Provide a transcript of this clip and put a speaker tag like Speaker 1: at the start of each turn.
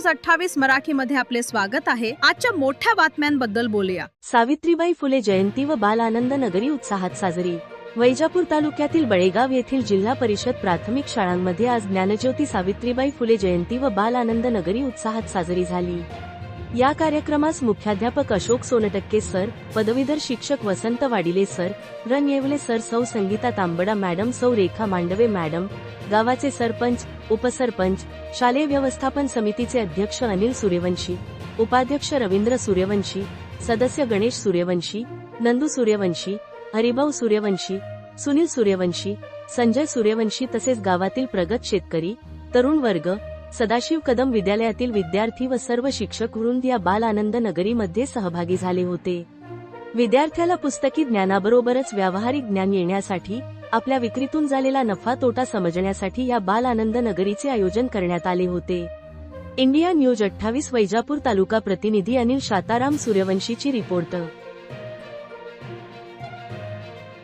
Speaker 1: News 28 मराठीमध्ये आपले स्वागत आहे। आजच्या मोठ्या बातम्यांबद्दल बोलूया।
Speaker 2: सावित्रीबाई फुले जयंती व बाल आनंद नगरी उत्साहात साजरी। वैजापूर तालुक्यातील बळेगाव येथील जिल्हा परिषद प्राथमिक शाळांमध्ये आज ज्ञानज्योती सावित्रीबाई फुले जयंती व बाल आनंद नगरी उत्साहात साजरी झाली। या कार्यक्रमास मुख्याध्यापक अशोक सोनटक्के सर, पदवीधर शिक्षक वसंत वाडिले सर, रन येवले सर, सौ संगीता तांबडा मॅडम, सौ रेखा मांडवे मॅडम, गावाचे सरपंच, उपसरपंच, शालेय व्यवस्थापन समितीचे अध्यक्ष अनिल सूर्यवंशी, उपाध्यक्ष रवींद्र सूर्यवंशी, सदस्य गणेश सूर्यवंशी, नंदू सूर्यवंशी, हरिभाऊ सूर्यवंशी, सुनील सूर्यवंशी, संजय सूर्यवंशी तसेच गावातील प्रगत शेतकरी, तरुण वर्ग, सदाशिव कदम विद्यालयातील विद्यार्थी व सर्व शिक्षक वृंद या बाल आनंद नगरीमध्ये सहभागी झाले होते। विद्यार्थ्याला पुस्तकी ज्ञानाबरोबरच व्यावहारिक ज्ञान येण्यासाठी, आपल्या विक्रीतून झालेला नफा तोटा समजण्यासाठी या बाल आनंद नगरीचे आयोजन करण्यात आले होते। इंडिया न्यूज 28 वैजापूर तालुका प्रतिनिधी अनिल शाताराम सूर्यवंशीची रिपोर्ट।